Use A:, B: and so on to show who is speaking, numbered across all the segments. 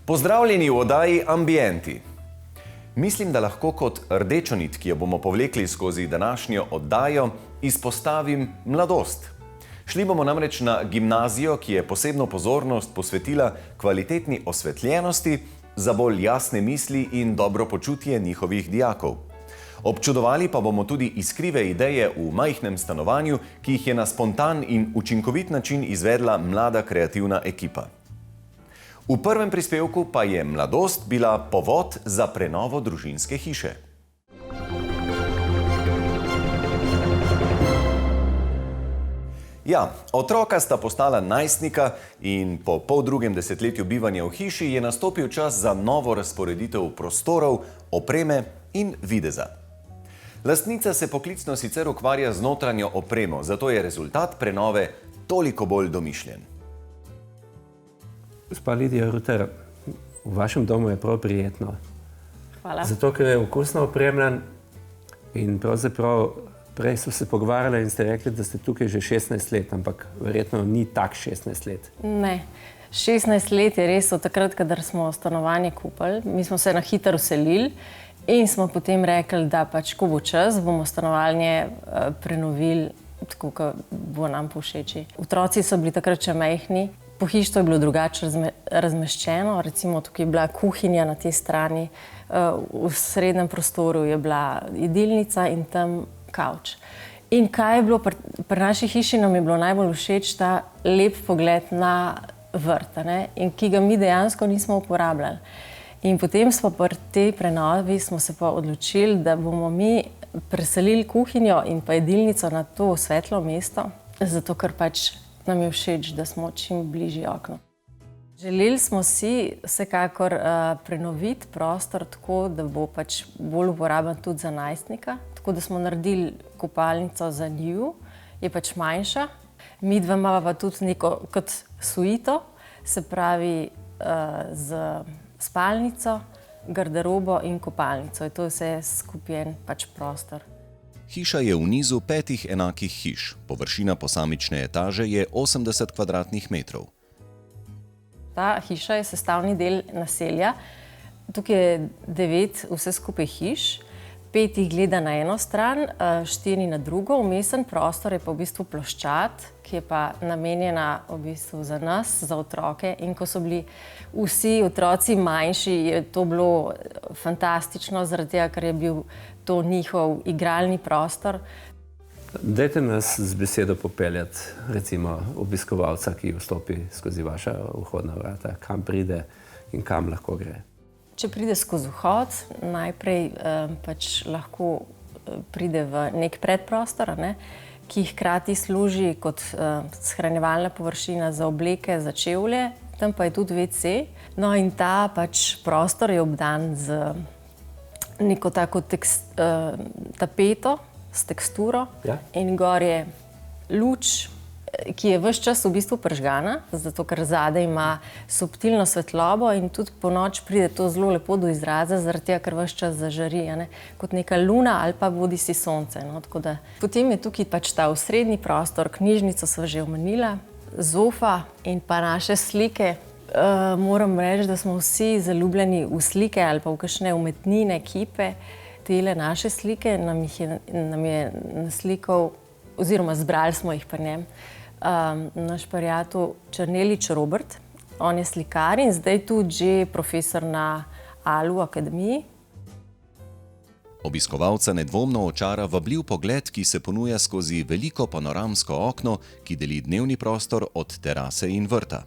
A: Pozdravljeni v oddaji Ambienti. Mislim, da lahko kot rdečo nit, ki jo bomo povlekli skozi današnjo oddajo, izpostavim mladost. Šli bomo namreč na gimnazijo, ki je posebno pozornost posvetila kvalitetni osvetljenosti za bolj jasne misli in dobro počutje njihovih dijakov. Občudovali pa bomo tudi iskrive ideje v majhnem stanovanju, ki jih je na spontan in učinkovit način izvedla mlada kreativna ekipa. V prvem prispevku pa je mladost bila povod za prenovo družinske hiše. Ja, otroka sta postala najstnika in po poldrugem desetletju bivanja v hiši je nastopil čas za novo razporeditev prostorov, opreme in videza. Lastnica se poklicno sicer ukvarja z notranjo opremo, zato je rezultat prenove toliko bolj domišljen.
B: Gospa Lidija Ruter, v vašem domu je prav prijetno.
C: Hvala.
B: Zato, ker je okusno opremljen in pravzaprav prej so se pogovarjali in ste rekli, da ste tukaj že 16 let, ampak verjetno ni tak 16 let.
C: Ne, 16 let je res od takrat, kadar smo stanovanje kupili. Mi smo se na hitro vselili in smo potem rekli, da pač, ko bo čas, bomo stanovanje prenovili tako, kot bo nam povšeči. Otroci so bili takrat še majhni. Pohištvo je bilo drugače razmeščeno, recimo tukaj je bila kuhinja na tej strani, v srednjem prostoru je bila jedilnica in tam kavč. In kaj je bilo pri naši hiši, nam je bilo najbolj všeč ta lep pogled na vrt, in ki ga mi dejansko nismo uporabljali. In potem smo pri tej prenovi smo se pa odločili, da bomo mi preselili kuhinjo in pa jedilnico na to svetlo mesto, zato ker pač nam je všeč, da smo čim bližje oknu. Želeli smo si vsekakor prenoviti prostor tako, da bo pač bolj uporaben tudi za najstnika. Tako da smo naredili kopalnico za njiju, je pač manjša. Midva imava pa tudi neko kot suito, se pravi z spalnico, garderobo in kopalnico. To je vse skupaj pač prostor.
A: Hiša je v nizu 5 enakih hiš. Površina posamične etaže je 80 kvadratnih metrov.
C: Ta hiša je sestavni del naselja. Tukaj je 9 vse skupaj hiš. 5 jih gleda na eno stran, 4 na drugo. Vmesen prostor je pa v bistvu ploščad, ki je pa namenjena v bistvu za nas, za otroke. In ko so bili vsi otroci manjši, je to bilo fantastično, zaradi tega, ker je bil to njihov igralni prostor.
B: Dajte nas z besedo popeljati, recimo obiskovalca, ki vstopi skozi vaša vhodna vrata, kam pride in kam lahko gre.
C: Če pride skozi vhod, najprej pač lahko pride v nek predprostor, ki hkrati služi kot shranjevalna površina za obleke, za čevlje, tam pa je tudi WC. No in ta pač prostor je obdan z neko tako tapeto s teksturo, ja. In gor je luč, ki je ves čas v bistvu prižgana, zato ker zadaj ima subtilno svetlobo in tudi po noč pride to zelo lepo do izraza, zaradi tega, ker ves čas zažari, kot neka luna ali pa bodisi sonce. Potem je tukaj pač ta osrednji prostor, knjižnico sva že omenila, zofa in pa naše slike. Moram reči, da smo vsi zaljubljeni v slike ali pa v kakšne umetnine, kipe. Tele naše slike nam je naslikal, oziroma zbrali smo jih pri njem, naš prijatelj Černelič Robert. On je slikar in zdaj tudi že profesor na ALU akademiji.
A: Obiskovalca nedvomno očara vabljiv pogled, ki se ponuja skozi veliko panoramsko okno, ki deli dnevni prostor od terase in vrta.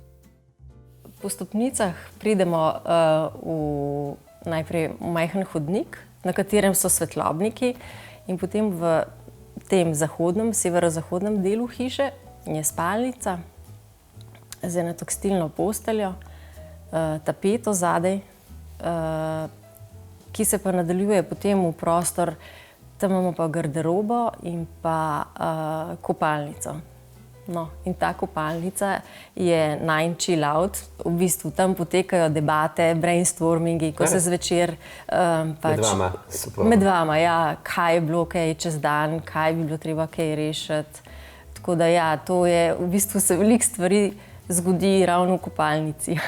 C: Po stopnicah pridemo najprej v majhen hodnik, na katerem so svetlobniki, in potem v tem zahodnem, severozahodnem delu hiše je spalnica z eno tekstilno posteljo, tapeto zadaj, ki se pa nadaljuje potem v prostor, tam imamo pa garderobo in pa kopalnico. No, in ta kopalnica je najin chill out. V bistvu tam potekajo debate, brainstormingi, ko se zvečer med vama, ja, kaj je bilo kaj čez dan, kaj bi bilo treba kaj rešiti. Tako da ja, to je, v bistvu se veliko stvari zgodi ravno v kopalnici.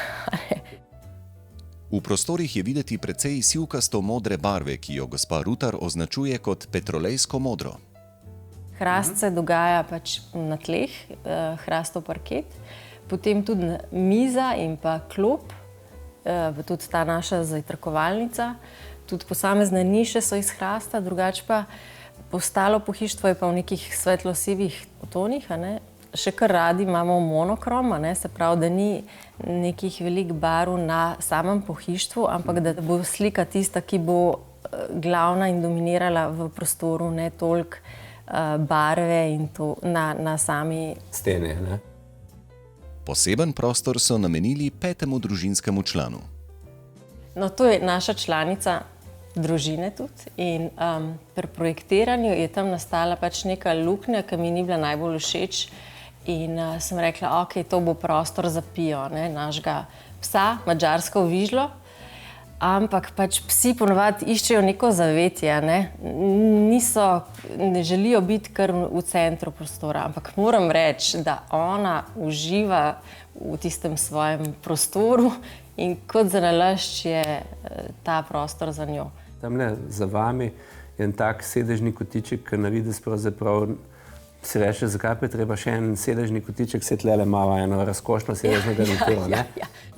A: V prostorih je videti precej sivkasto-modre barve, ki jo gospa Rutar označuje kot petrolejsko modro.
C: Hrast se dogaja pač na tleh, hrastov parket, potem tudi miza in pa klop, tudi ta naša zajtrkovalnica, tudi posamezne niše so iz hrasta, drugače pa ostalo pohištvo je pa v nekih svetlo-sivih tonih, Še kar radi imamo monokrom, se pravi, da ni nekih velik barv na samem pohištvu, ampak da bo slika tista, ki bo glavna in dominirala v prostoru, ne toliko barve in to na sami
B: stene. Ne?
A: Poseben prostor so namenili 5. družinskemu članu.
C: No, to je naša članica družine tudi in pri projektiranju je tam nastala pač neka luknja, ki mi ni bila najbolj všeč in sem rekla, ok, to bo prostor za Pijo, našega psa, madžarsko vižlo, ampak pač psi ponovadi iščejo neko zavetje, ne želijo biti kar v centru prostora, ampak moram reči, da ona uživa v tistem svojem prostoru in kot zanalašč je ta prostor za njo.
B: Tamle za vami je en tak sedežni kotiček, ki na videz pravzaprav si reče, zakaj pa je treba še en sedežni kotiček, se tlele malo eno razkošno sedežno garnituro.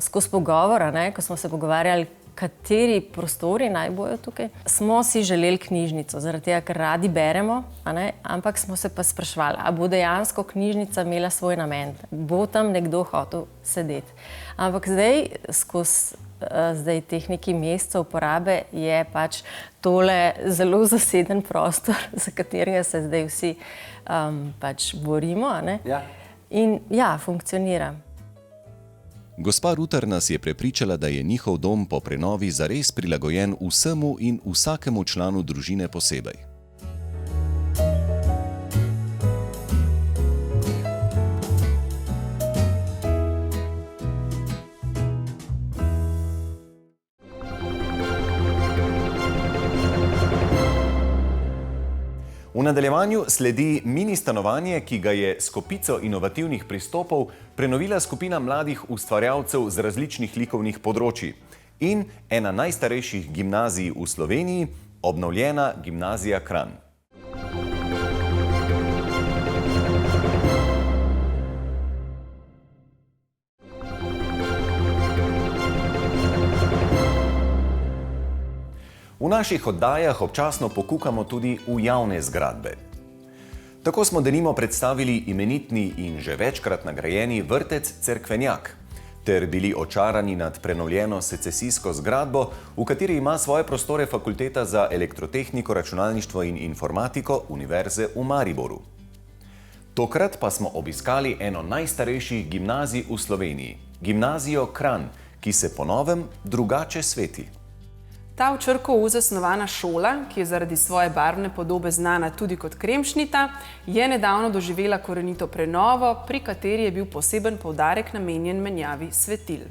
C: Skozi pogovora, ko smo se pogovarjali, kateri prostori naj bojo tukaj, smo si želeli knjižnico, zaradi tega, ker radi beremo, ampak smo se pa spraševali, a bo dejansko knjižnica imela svoj namen, bo tam nekdo hotel sedeti. Ampak zdaj teh nekaj mesecev uporabe je pač tole zelo zaseden prostor, za katerega se zdaj vsi pač borimo, in funkcionira.
A: Gospa Rutar nas je prepričala, da je njihov dom po prenovi zares prilagojen vsemu in vsakemu članu družine posebej. V nadaljevanju sledi mini stanovanje, ki ga je s kopico inovativnih pristopov prenovila skupina mladih ustvarjalcev z različnih likovnih področij in ena najstarejših gimnazij v Sloveniji, obnovljena Gimnazija Kranj. V naših oddajah občasno pokukamo tudi v javne zgradbe. Tako smo denimo predstavili imenitni in že večkrat nagrajeni vrtec Cerkvenjak, ter bili očarani nad prenovljeno secesijsko zgradbo, v kateri ima svoje prostore Fakulteta za elektrotehniko, računalništvo in informatiko Univerze v Mariboru. Tokrat pa smo obiskali eno najstarejših gimnazij v Sloveniji, Gimnazijo Kranj, ki se po novem drugače sveti.
D: Ta v Črkovu zasnovana šola, ki je zaradi svoje barvne podobe znana tudi kot kremšnita, je nedavno doživela korenito prenovo, pri kateri je bil poseben poudarek namenjen menjavi svetil.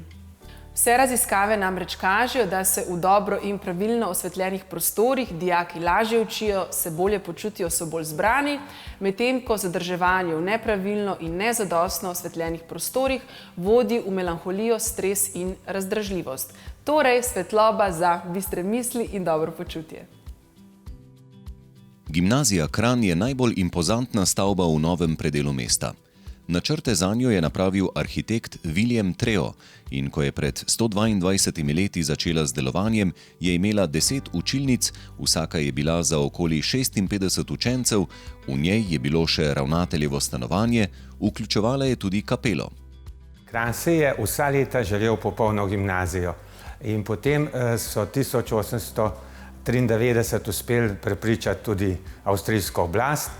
D: Vse raziskave namreč kažejo, da se v dobro in pravilno osvetljenih prostorih dijaki lažje učijo, se bolje počutijo, so bolj zbrani, medtem ko zadrževanje v nepravilno in nezadostno osvetljenih prostorih vodi v melanholijo, stres in razdražljivost. Torej, svetloba za bistre misli in dobro počutje.
A: Gimnazija Kranj je najbolj impozantna stavba v novem predelu mesta. Načrte zanjo je napravil arhitekt William Treo in ko je pred 122 leti začela z delovanjem, je imela 10 učilnic, vsaka je bila za okoli 56 učencev, v njej je bilo še ravnateljevo stanovanje, vključevala je tudi kapelo.
E: Kranj se je vsa leta želel popolno gimnazijo in potem so 1893 uspeli prepričati tudi avstrijsko oblast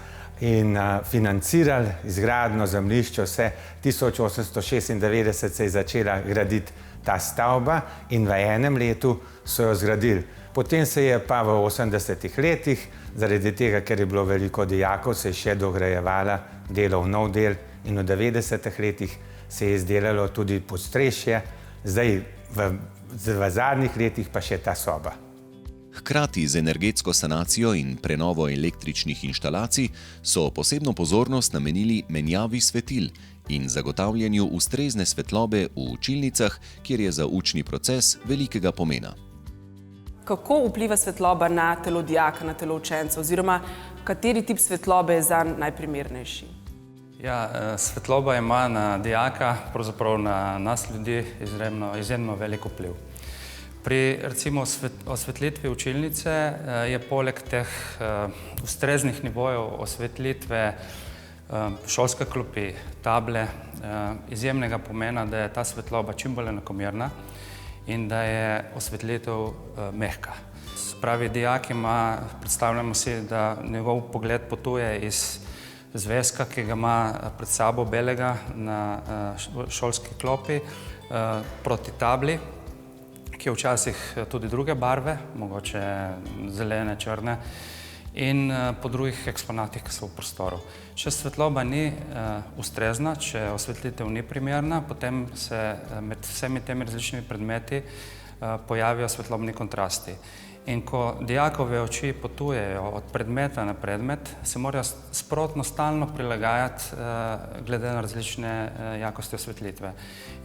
E: in financirali izgradnjo zemljišča, vse 1896 se je začela graditi ta stavba in v enem letu so jo zgradili. Potem se je pa v 80-ih letih, zaradi tega, ker je bilo veliko dijakov, se je še dograjevala, delal nov del in v 90-ih letih se je izdelalo tudi podstrešje, zdaj v zadnjih letih pa še ta soba.
A: Hkrati z energetsko sanacijo in prenovo električnih inštalacij so posebno pozornost namenili menjavi svetil in zagotavljanju ustrezne svetlobe v učilnicah, kjer je za učni proces velikega pomena.
D: Kako vpliva svetloba na telo dijaka, na telo učenca, oziroma kateri tip svetlobe je zanj najprimernejši?
F: Ja, svetloba ima na dijaka, pravzaprav na nas ljudi, izjemno velik vpliv. Pri recimo osvetlitvi učilnice je poleg teh ustreznih nivojev osvetlitve šolske klopi, table, izjemnega pomena, da je ta svetloba čim bolj enakomerna in da je osvetlitev mehka. Se pravi, dijak ima, predstavljamo si, da njegov pogled potuje iz zvezka, ki ga ima pred sabo belega na šolski klopi, proti tabli, ki je včasih tudi druge barve, mogoče zelene, črne, in po drugih eksponatih, ki so v prostoru. Če svetloba ni ustrezna, če osvetlitev ni primerna, potem se med vsemi temi različnimi predmeti pojavijo svetlobni kontrasti. In ko dijakove oči potujejo od predmeta na predmet, se morajo sprotno stalno prilagajati glede na različne jakosti osvetlitve.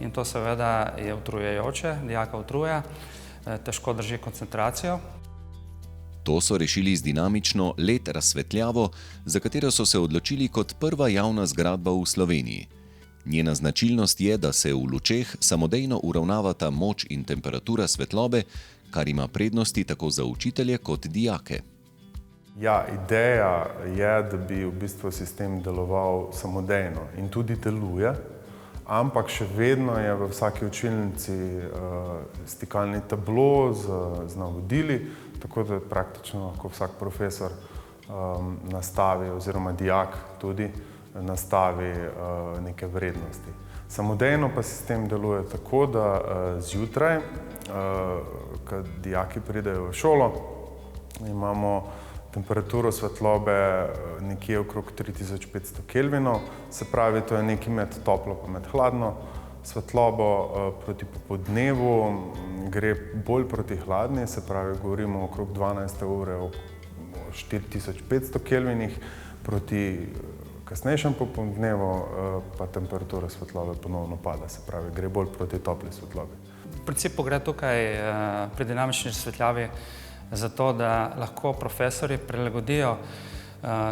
F: In to seveda je utrujajoče, dijaka utruja, težko drži koncentracijo.
A: To so rešili z dinamično LED razsvetljavo, za katero so se odločili kot prva javna zgradba v Sloveniji. Njena značilnost je, da se v lučeh samodejno uravnavata moč in temperatura svetlobe, kar ima prednosti tako za učitelje kot dijake.
G: Ja, ideja je, da bi v bistvu sistem deloval samodejno in tudi deluje, ampak še vedno je v vsaki učilnici stikalni tablo z navodili, tako da praktično lahko vsak profesor nastavi oziroma dijak tudi nastavi neke vrednosti. Samodejno pa sistem deluje tako, da zjutraj, ko dijaki pridejo v šolo, imamo temperaturo svetlobe nekje okrog 3500 kelvinov, se pravi, to je nekaj med toplo pa med hladno svetlobo. Proti popoldnevu gre bolj proti hladni, se pravi, govorimo okrog 12. ure o 4500 kelvinih, proti kasnejšem popoldnevu pa temperatura svetlobe ponovno pada, se pravi, gre bolj proti topli svetlobi.
F: V principu gre tukaj pri dinamični razsvetljavi za to, da lahko profesorji prilagodijo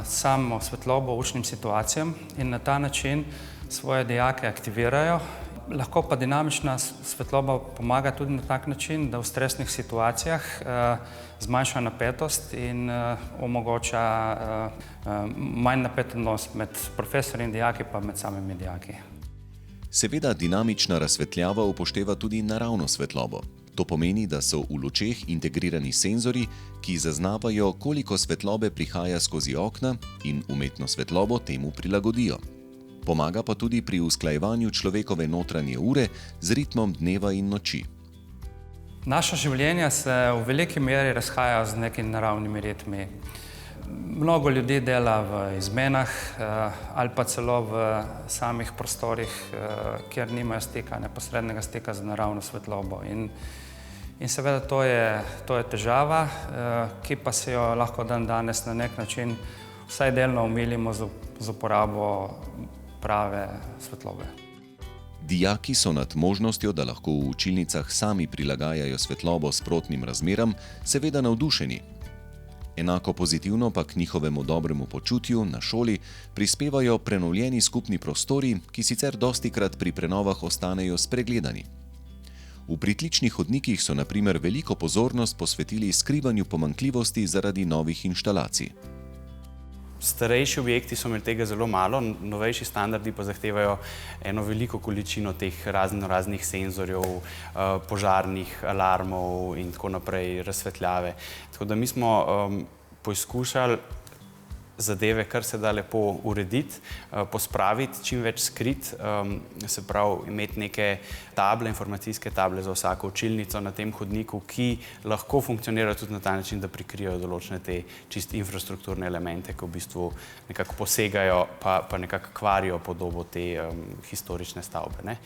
F: samo svetlobo učnim situacijam in na ta način svoje dijake aktivirajo. Lahko pa dinamična svetloba pomaga tudi na tak način, da v stresnih situacijah zmanjša napetost in omogoča manj napet odnos med profesorji in dijaki pa med samimi dijaki.
A: Seveda dinamična razsvetljava upošteva tudi naravno svetlobo. To pomeni, da so v lučeh integrirani senzorji, ki zaznavajo, koliko svetlobe prihaja skozi okna in umetno svetlobo temu prilagodijo. Pomaga pa tudi pri usklajevanju človekove notranje ure z ritmom dneva in noči.
F: Naša življenja se v veliki meri razhajajo z nekimi naravnimi ritmi. Mnogo ljudi dela v izmenah ali pa celo v samih prostorih, kjer nimajo stika, neposrednega stika z naravno svetlobo. In seveda to je težava, ki pa se jo lahko danes na nek način vsaj delno omilimo z uporabo prave svetlobe.
A: Dijaki so nad možnostjo, da lahko v učilnicah sami prilagajajo svetlobo sprotnim razmeram, seveda navdušeni. Enako pozitivno pa k njihovemu dobremu počutju na šoli prispevajo prenovljeni skupni prostori, ki sicer dostikrat pri prenovah ostanejo spregledani. V pritličnih hodnikih so na primer veliko pozornost posvetili skrivanju pomanjkljivosti zaradi novih inštalacij.
H: Starejši objekti so imeli tega zelo malo, novejši standardi pa zahtevajo eno veliko količino teh raznih senzorjev, požarnih alarmov in tako naprej, razsvetljave. Tako da mi smo poskušali zadeve kar se da lepo urediti, pospraviti, čim več skrit, se pravi imeti neke table, informacijske table za vsako učilnico na tem hodniku, ki lahko funkcionirajo tudi na ta način, da prikrijejo določene te čist infrastrukturne elemente, ki v bistvu nekako posegajo pa nekako kvarijo podobo te historične stavbe, ne?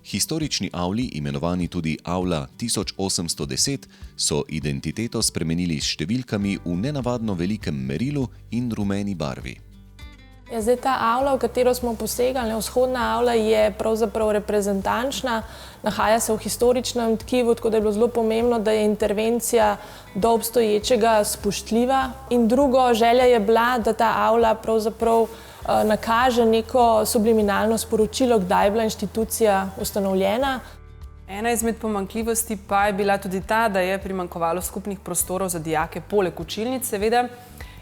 A: Historični avli, imenovani tudi avla 1810, so identiteto spremenili s številkami v nenavadno velikem merilu in rumeni barvi.
I: Ja, zdaj ta avla, v katero smo posegali, vzhodna avla, je pravzaprav reprezentančna, nahaja se v historičnem tkivu, tako da je bilo zelo pomembno, da je intervencija do obstoječega spoštljiva. In drugo, želja je bila, da ta avla pravzaprav nakaže neko subliminalno sporočilo, kdaj je bila inštitucija ustanovljena.
D: Ena izmed pomanjkljivosti pa je bila tudi ta, da je primanjkovalo skupnih prostorov za dijake poleg učilnic, seveda.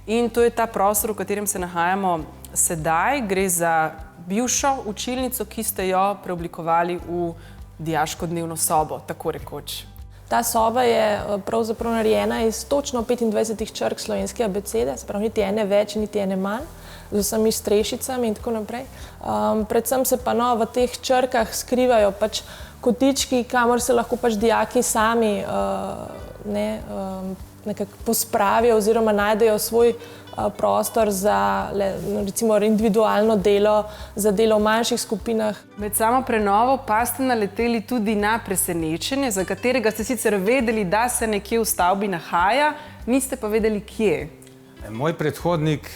D: In to je ta prostor, v katerem se nahajamo sedaj. Gre za bivšo učilnico, ki ste jo preoblikovali v dijaško dnevno sobo, tako rekoč.
I: Ta soba je pravzaprav narejena iz točno 25 črk slovenske abecede, se pravi niti ene več, niti ene manj, z vsemi strešicami in tako naprej. Predvsem se pa v teh črkah skrivajo pač kotički, kamor se lahko pač dijaki sami nekako pospravijo oziroma najdejo svoj prostor za recimo individualno delo, za delo v manjših skupinah.
D: Med samo prenovo pa ste naleteli tudi na presenečenje, za katerega ste sicer vedeli, da se nekje v stavbi nahaja, niste pa vedeli, kje.
E: Moj predhodnik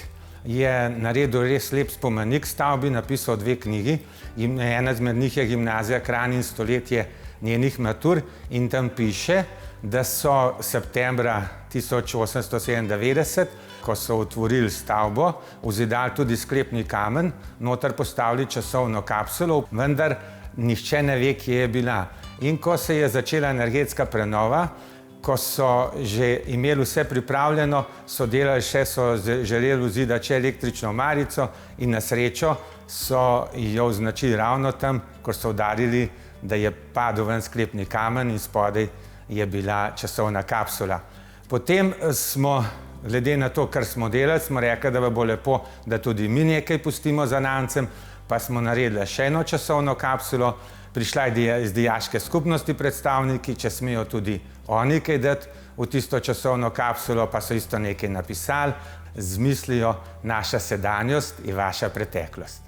E: je naredil res lep spomenik stavbi, napisal 2 knjigi. Ena izmed njih je Gimnazija Kranj in stoletje njenih matur in tam piše, da so septembra 1897, ko so otvorili stavbo, vzidali tudi sklepni kamen, noter postavili časovno kapsulo, vendar nihče ne ve, kje je bila. In ko se je začela energetska prenova, ko so že imeli vse pripravljeno, so delali še, so želeli vzidati še električno omarico in na srečo so jo označili ravno tam, ko so udarili, da je padel ven sklepni kamen in spodaj je bila časovna kapsula. Potem smo, glede na to, kar smo delali, smo rekli, da bo lepo, da tudi mi nekaj pustimo za nancem, pa smo naredili še eno časovno kapsulo. Prišla je iz dijaške skupnosti predstavniki, če smejo tudi oni kaj dati v tisto časovno kapsulo, pa so isto nekaj napisali z mislijo naša sedanjost in vaša preteklost.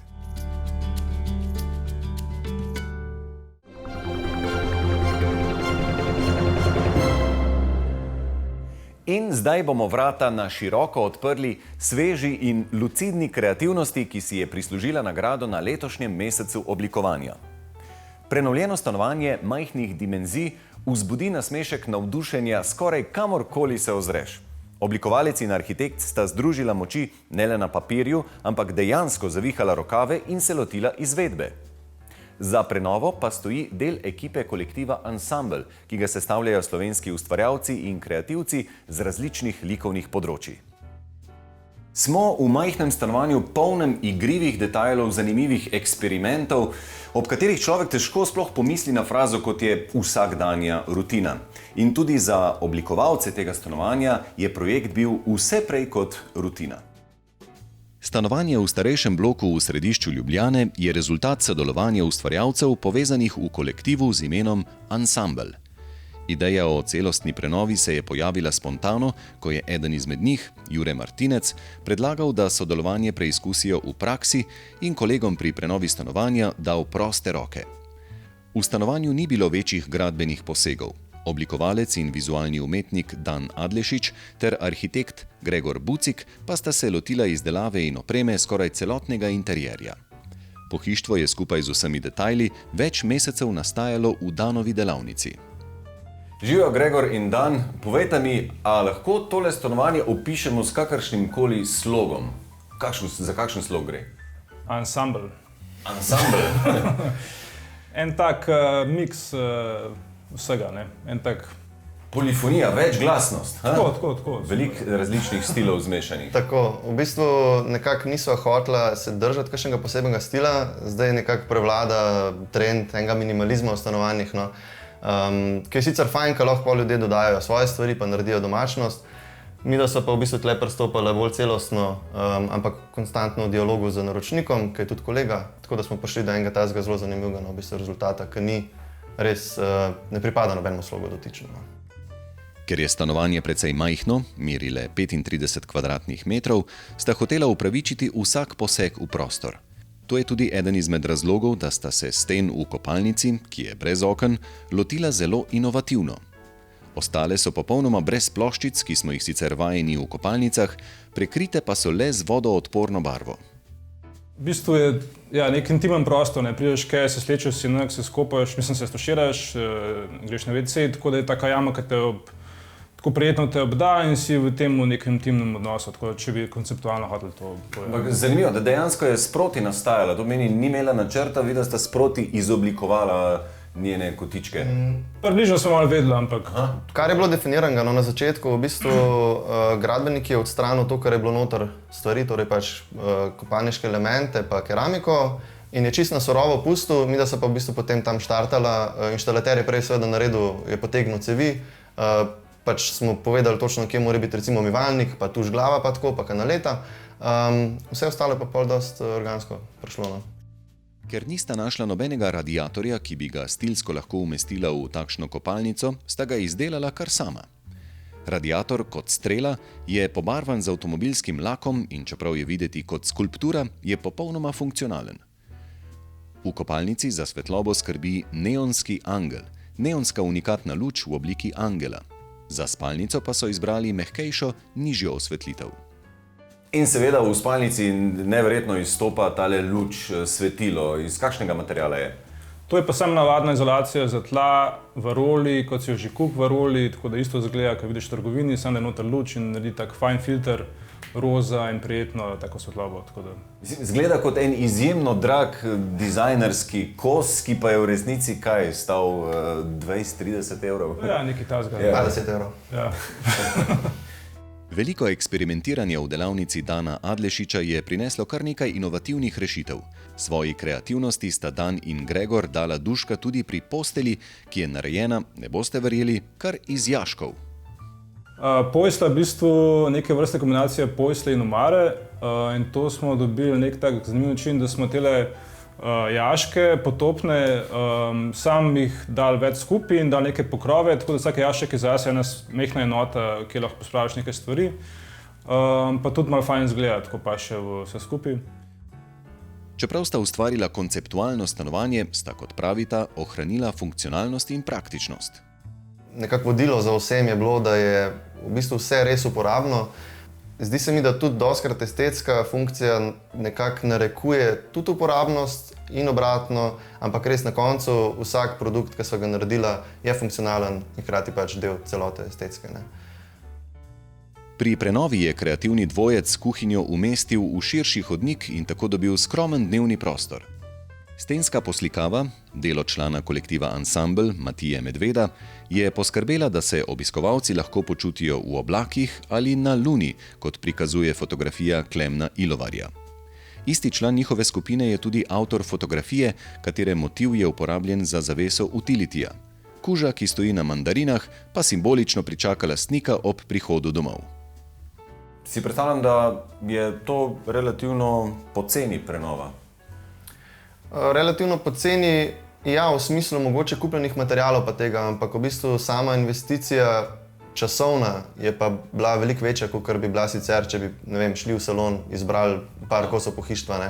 A: In zdaj bomo vrata na široko odprli sveži in lucidni kreativnosti, ki si je prislužila nagrado na letošnjem mesecu oblikovanja. Prenovljeno stanovanje majhnih dimenzij vzbudi nasmešek navdušenja skoraj kamorkoli se ozreš. Oblikovalec in arhitekt sta združila moči ne le na papirju, ampak dejansko zavihala rokave in se lotila izvedbe. Za prenovo pa stoji del ekipe kolektiva Ansambel, ki ga sestavljajo slovenski ustvarjalci in kreativci z različnih likovnih področij. Smo v majhnem stanovanju polnem igrivih detajlov, zanimivih eksperimentov, ob katerih človek težko sploh pomisli na frazo, kot je vsakdanja rutina. In tudi za oblikovalce tega stanovanja je projekt bil vse prej kot rutina. Stanovanje v starejšem bloku v središču Ljubljane je rezultat sodelovanja ustvarjalcev povezanih v kolektivu z imenom Ansambel. Ideja o celostni prenovi se je pojavila spontano, ko je eden izmed njih, Jure Martinec, predlagal, da sodelovanje preizkusijo v praksi in kolegom pri prenovi stanovanja dal proste roke. V stanovanju ni bilo večjih gradbenih posegov. Oblikovalec in vizualni umetnik Dan Adlešič ter arhitekt Gregor Bucik pa sta se lotila izdelave in opreme skoraj celotnega interierja. Pohištvo je skupaj z vsemi detajli več mesecev nastajalo v Danovi delavnici. Živijo Gregor in Dan, povejte mi, a lahko tole stanovanje opišemo s kakršnim koli slogom? Za kakšen slog gre?
J: Ansambel.
A: Ansambel?
J: En tak miks vsega, ne? En tak...
A: Polifonija, večglasnost.
J: Tako.
A: Veliko različnih stilov zmešanih.
K: Tako, v bistvu nekako niso hotela se držati kakšnega posebnega stila, zdaj nekako prevlada trend enega minimalizma v stanovanjih, no. Ki je sicer fajn, ko lahko ljudje dodajajo svoje stvari pa naredijo domačnost. Mi da so pa v bistvu tle pristopali bolj celostno, ampak konstantno v dialogu z naročnikom, ki je tudi kolega, tako da smo prišli do enega tazga zelo zanimivega, no, v bistvu rezultata, ki ni res, ne pripada nobenemu slogu dotično.
A: Ker je stanovanje precej majhno, meri le 35 kvadratnih metrov, sta hotela upravičiti vsak poseg v prostor. To je tudi eden izmed razlogov, da sta se sten v kopalnici, ki je brez oken, lotila zelo inovativno. Ostale so popolnoma brez ploščic, ki smo jih sicer vajeni v kopalnicah, prekrite pa so le z vodoodporno barvo.
J: V bistvu je nek intimen prostor, ne prideš kaj, se slečeš, se skopaš, se stuširaš, greš na WC, tako da je taka jama, ki te tako prijetno te obda in si v tem nekem intimnem odnosu, tako da če bi konceptualno hoteli to povedati.
A: Zanimivo, da dejansko je sproti nastajala, to meni ni imela načrta, vi da sta sproti izoblikovala njene kotičke.
J: Približno smo malo vedeli, ampak...
K: Kar je bilo definirano na začetku, v bistvu gradbenik je odstranil to, kar je bilo noter stvari, torej pač kopalniške elemente pa keramiko in je čisto na surovo pustil, mi da so pa v bistvu potem tam štartala, inštalater je prej seveda naredil, je potegnil cevi, pač smo povedali točno, kje mora biti recimo umivalnik, pa tuš glava pa tako, pa kanaleta, vse ostalo je pa pol dost organsko prišlo.
A: Ker nista našla nobenega radiatorja, ki bi ga stilsko lahko umestila v takšno kopalnico, sta ga izdelala kar sama. Radiator kot strela je pobarvan z avtomobilskim lakom in čeprav je videti kot skulptura, je popolnoma funkcionalen. V kopalnici za svetlobo skrbi neonski angel, neonska unikatna luč v obliki angela. Za spalnico pa so izbrali mehkejšo, nižjo osvetlitev. In seveda v spalnici neverjetno izstopa tale luč, svetilo. Iz kakšnega materiala je?
J: To je pa samo navadna izolacija za tla, varoli, kot si jo že kup varoli, tako da isto zgleda, ko vidiš v trgovini, samo da je noter luč in naredi tak fajn filter, roza in prijetno tako svetlobo.
A: Zgleda kot en izjemno drag dizajnerski kos, ki pa je v resnici kaj, stal 20-30 evrov?
J: Ja, nekaj tazga.
K: 20 evrov.
J: Ja.
A: Veliko eksperimentiranja v delavnici Dana Adlešiča je prineslo kar nekaj inovativnih rešitev. Svoji kreativnosti sta Dan in Gregor dala duška tudi pri postelji, ki je narejena, ne boste verjeli, kar iz jaškov.
J: Postelja je v bistvu neke vrste kombinacija postelje in omare in to smo dobili nek tak zanimiv način, da smo tele jaške potopne, sam jih dal več skupaj in dal neke pokrove, tako da vsake jašek je zase ena mehna enota, kjer lahko pospraviš nekaj stvari, pa tudi malo fajn izgleda, tako pa še vse skupaj.
A: Čeprav sta ustvarila konceptualno stanovanje, sta, kot pravita, ohranila funkcionalnost in praktičnost.
K: Nekako vodilo za vsem je bilo, da je v bistvu vse res uporabno. Zdi se mi, da tudi dostikrat estetska funkcija nekako narekuje tudi uporabnost in obratno, ampak res na koncu vsak produkt, ki so ga naredila, je funkcionalen in hkrati pač del celote estetske.
A: Pri prenovi je kreativni dvojec kuhinjo umestil v širši hodnik in tako dobil skromen dnevni prostor. Stenska poslikava, delo člana kolektiva Ansambl Matije Medveda, je poskrbela, da se obiskovalci lahko počutijo v oblakih ali na luni, kot prikazuje fotografija Klemna Ilovarja. Isti član njihove skupine je tudi avtor fotografije, katere motiv je uporabljen za zaveso utilitija. Kuža, ki stoji na mandarinah, pa simbolično pričaka lastnika ob prihodu domov. Si predstavljam, da je to relativno poceni prenova.
K: Relativno poceni, ja, v smislu mogoče kupljenih materialov pa tega, ampak v bistvu sama investicija časovna je pa bila veliko večja, kot bi bila sicer, če bi, ne vem, šli v salon, izbrali par kosov pohištva,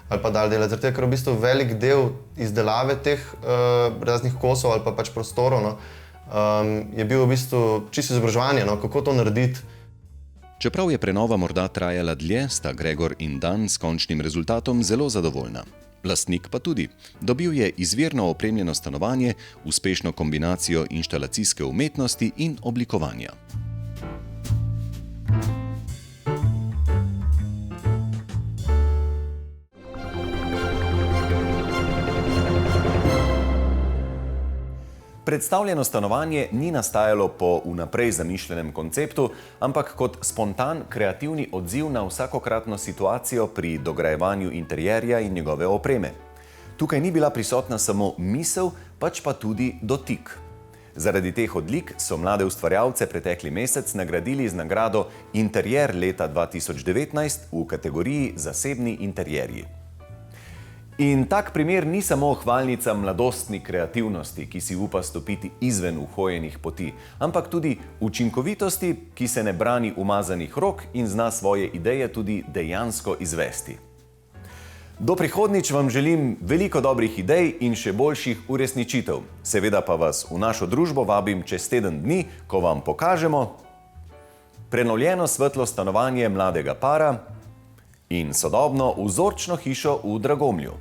K: ali pa dali delati. Zato, ker v bistvu velik del izdelave teh raznih kosov ali pa pač prostorov je bil v bistvu čisto izobraževanje, kako to narediti.
A: Čeprav je prenova morda trajala dlje, sta Gregor in Dan s končnim rezultatom zelo zadovoljna. Lastnik pa tudi. Dobil je izvirno opremljeno stanovanje, uspešno kombinacijo inštalacijske umetnosti in oblikovanja. Predstavljeno stanovanje ni nastajalo po vnaprej zamišljenem konceptu, ampak kot spontan, kreativni odziv na vsakokratno situacijo pri dograjevanju interjerja in njegove opreme. Tukaj ni bila prisotna samo misel, pač pa tudi dotik. Zaradi teh odlik so mlade ustvarjalce pretekli mesec nagradili z nagrado Interjer leta 2019 v kategoriji Zasebni interjerji. In tak primer ni samo hvalnica mladostni kreativnosti, ki si upa stopiti izven uhojenih poti, ampak tudi učinkovitosti, ki se ne brani umazanih rok in zna svoje ideje tudi dejansko izvesti. Do prihodnjič vam želim veliko dobrih idej in še boljših uresničitev. Seveda pa vas v našo družbo vabim čez teden dni, ko vam pokažemo prenovljeno svetlo stanovanje mladega para in sodobno vzorčno hišo v Dragomlju.